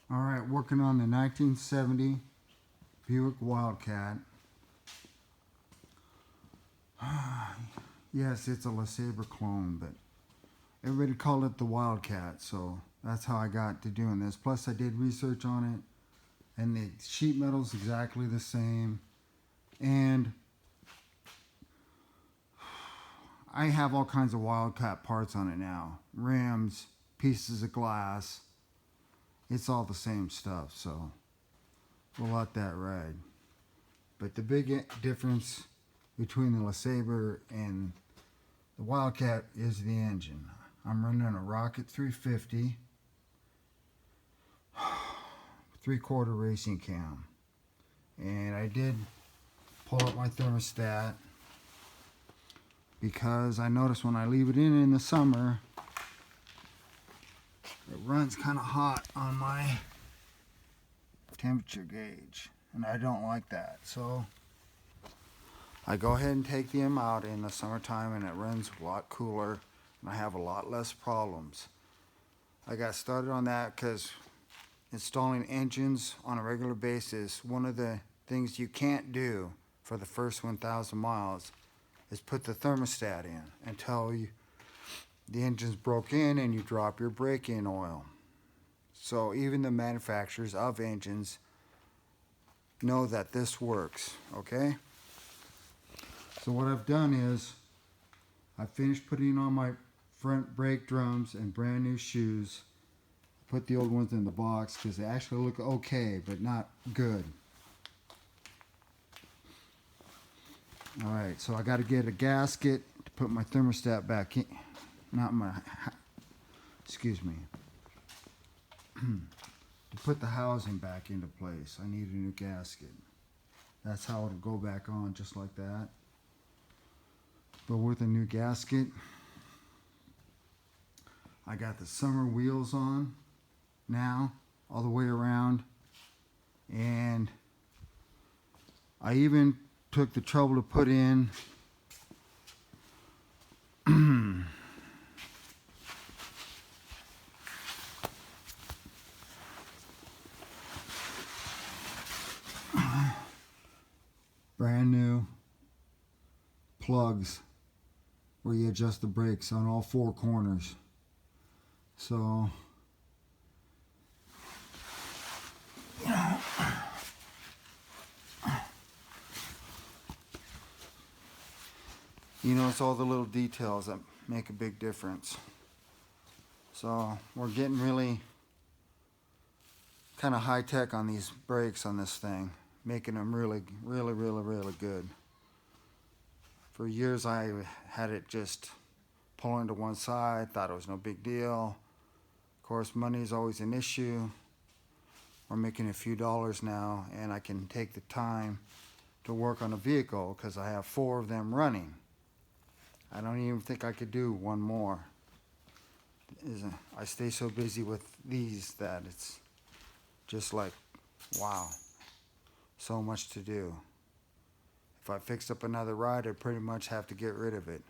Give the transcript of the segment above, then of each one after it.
All right, working on the 1970 Buick Wildcat. Yes, it's a LeSabre clone, but everybody called it the Wildcat, so that's how I got to doing this. Plus, I did research on it, and the sheet metal's exactly the same. And I have all kinds of Wildcat parts on it now. Rims, pieces of glass. It's all the same stuff, so we'll let that ride. But the big difference between the LeSabre and the Wildcat is the engine. I'm running a Rocket 350 3/4 racing cam, and I did pull up my thermostat because I noticed when I leave it in the summer it runs kind of hot on my temperature gauge, and I don't like that. So I go ahead and take them out in the summertime, and it runs a lot cooler, and I have a lot less problems. I got started on that because installing engines on a regular basis, one of the things you can't do for the first 1,000 miles is put the thermostat in until the engine's broke in and you drop your brake-in oil. So even the manufacturers of engines know that this works, okay? So what I've done is I finished putting on my front brake drums and brand new shoes. Put the old ones in the box because they actually look okay, but not good. Alright, so I got to get a gasket to put my thermostat back in. Not my, excuse me. To put the housing back into place, I need a new gasket. That's how it'll go back on, just like that. But with a new gasket, I got the summer wheels on now, all the way around. And I even took the trouble to put in brand new plugs where you adjust the brakes on all four corners. So, you know, it's all the little details that make a big difference. So we're getting really kind of high tech on these brakes on this thing, making them really good. For years I had it just pulling to one side, thought it was no big deal. Of course, money is always an issue. We're making a few dollars now, and I can take the time to work on a vehicle because I have 4 of them running. I don't even think I could do one more. I stay so busy with these that it's just like, wow, so much to do. If I fixed up another ride, I'd pretty much have to get rid of it.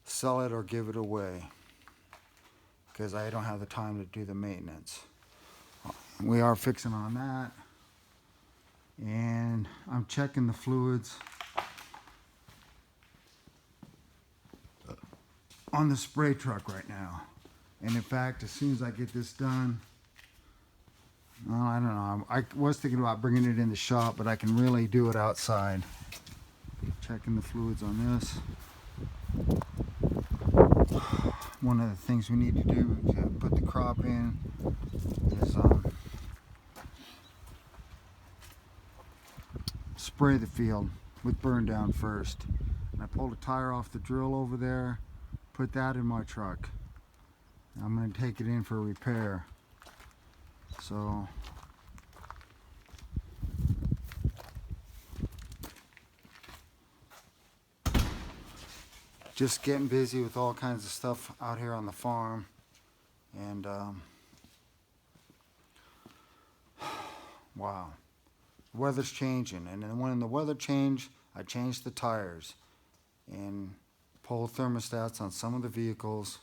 Sell it or give it away because I don't have the time to do the maintenance. We are fixing on that. And I'm checking the fluids on the spray truck right now. And in fact, as soon as I get this done, well, I don't know. I was thinking about bringing it in the shop, but I can really do it outside. Checking the fluids on this. One of the things we need to do to put the crop in is spray the field with burn down first. And I pulled a tire off the drill over there, put that in my truck. I'm going to take it in for repair. So just getting busy with all kinds of stuff out here on the farm. And wow, the weather's changing, and then when the weather changed, I changed the tires and pulled thermostats on some of the vehicles.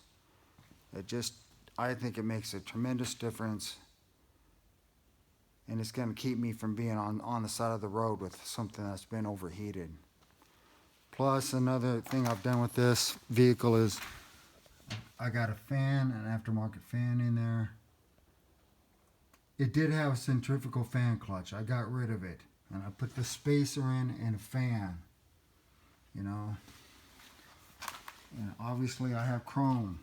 I think it makes a tremendous difference and it's going to keep me from being on the side of the road with something that's been overheated. Plus, another thing I've done with this vehicle is I got a fan, an aftermarket fan in there. It did have a centrifugal fan clutch. I got rid of it, and I put the spacer in and a fan, you know. And obviously I have chrome.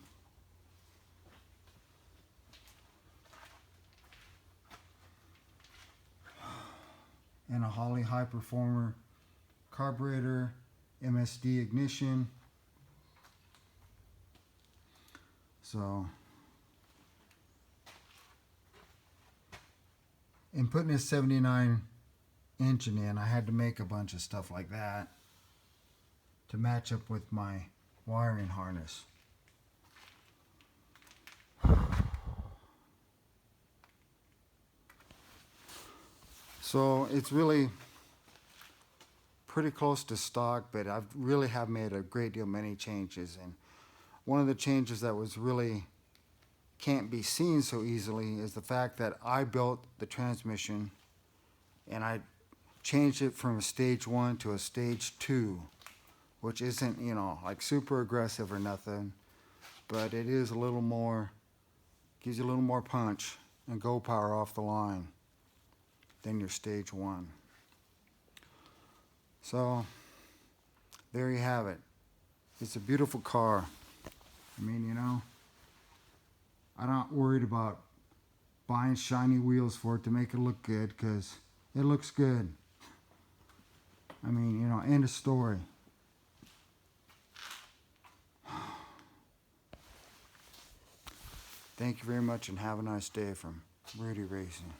And a Holley High Performer carburetor, MSD ignition. So, in putting a 79 engine in, I had to make a bunch of stuff like that to match up with my wiring harness. So it's really pretty close to stock, but I really have made a great deal many changes. And one of the changes that was really can't be seen so easily is the fact that I built the transmission and I changed it from a stage 1 to a stage 2, which isn't, you know, like super aggressive or nothing, but it is a little more, gives you a little more punch and go power off the line than your stage 1. So there you have it. It's a beautiful car. I mean, you know, I'm not worried about buying shiny wheels for it to make it look good, because it looks good. I mean, you know, end of story. Thank you very much and have a nice day from Rudy Racing.